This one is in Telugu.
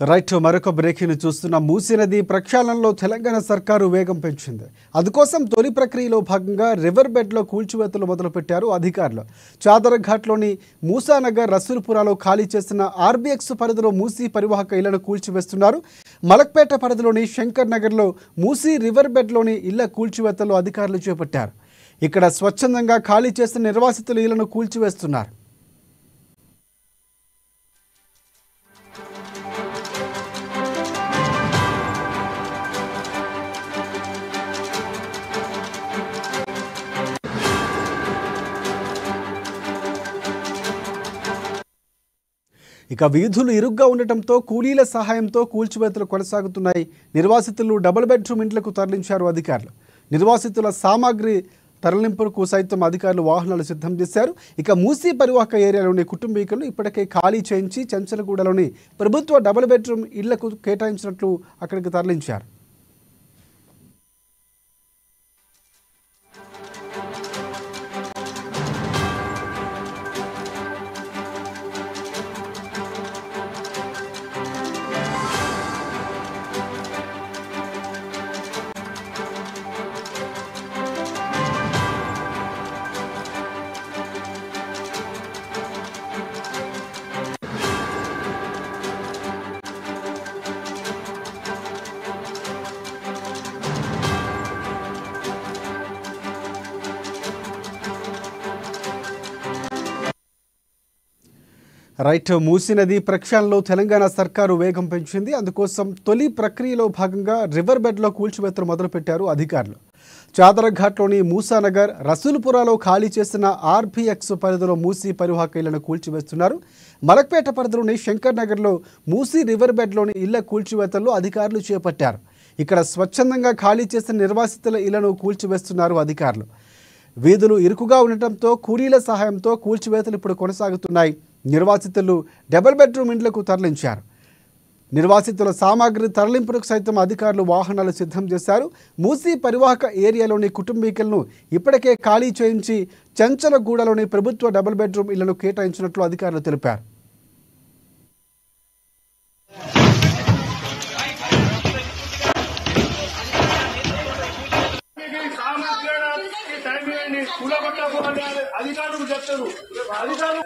రైట్ మరొక బ్రేకింగ్ చూస్తున్న మూసీ నది ప్రక్షాళనలో తెలంగాణ సర్కారు వేగం పెంచింది. అందుకోసం తొలి ప్రక్రియలో భాగంగా రివర్ బెడ్లో కూల్చివేతలు మొదలుపెట్టారు అధికారులు. చాదరఘాట్లోని మూసానగర్, రసూల్పురాలో ఖాళీ చేసిన ఆర్బీఎక్స్ పరిధిలో మూసీ పరివాహక ఇళ్లను కూల్చివేస్తున్నారు. మలక్పేట పరిధిలోని శంకర్ నగర్లో మూసీ రివర్ బెడ్లోని ఇళ్ల కూల్చివేతలు అధికారులు చేపట్టారు. ఇక్కడ స్వచ్ఛందంగా ఖాళీ చేసిన నిర్వాసితుల ఇళ్లను కూల్చివేస్తున్నారు. ఇక వీధులు ఇరుగ్గా ఉండటంతో కూలీల సహాయంతో కూల్చివేతలు కొనసాగుతున్నాయి. నిర్వాసితులు డబుల్ బెడ్రూమ్ ఇంట్లకు తరలించారు అధికారులు. నిర్వాసితుల సామాగ్రి తరలింపుకు సైతం అధికారులు వాహనాలు సిద్ధం చేశారు. ఇక మూసీ పరివాహక ఏరియాలోని కుటుంబీకులను ఇప్పటికే ఖాళీ చేయించి చెంచలగూడలోని ప్రభుత్వ డబుల్ బెడ్రూమ్ ఇళ్లకు కేటాయించినట్లు అక్కడికి తరలించారు. రైట్ మూసీ నది ప్రక్షాళనలో తెలంగాణ సర్కారు వేగం పెంచింది. అందుకోసం తొలి ప్రక్రియలో భాగంగా రివర్ బెడ్లో కూల్చివేతలు మొదలుపెట్టారు అధికారులు. చాదరఘాట్లోని మూసానగర్, రసూల్పురాలో ఖాళీ చేసిన ఆర్బీఎక్స్ పరిధిలో మూసీ పరివాహక ఇళ్లను కూల్చివేస్తున్నారు. మలక్పేట పరిధిలోని శంకర్ నగర్లో మూసీ రివర్ బెడ్లోని ఇళ్ల కూల్చివేతల్లో అధికారులు చేపట్టారు. ఇక్కడ స్వచ్ఛందంగా ఖాళీ చేసిన నిర్వాసితుల ఇళ్లను కూల్చివేస్తున్నారు అధికారులు. వీధులు ఇరుకుగా ఉండటంతో కూలీల సహాయంతో కూల్చివేతలు ఇప్పుడు కొనసాగుతున్నాయి. నిర్వాసితులు డబుల్ బెడ్రూమ్ ఇండ్లకు తరలించారు. నిర్వాసితుల సామాగ్రి తరలింపులకు సైతం అధికారులు వాహనాలు సిద్ధం చేశారు. మూసీ పరివాహక ఏరియాలోని కుటుంబీకులను ఇప్పటికే ఖాళీ చేయించి చెంచలగూడలోని ప్రభుత్వ డబుల్ బెడ్రూమ్ ఇళ్లను కేటాయించినట్లు అధికారులు తెలిపారు. అధికారులు చెప్తారు అధికారులు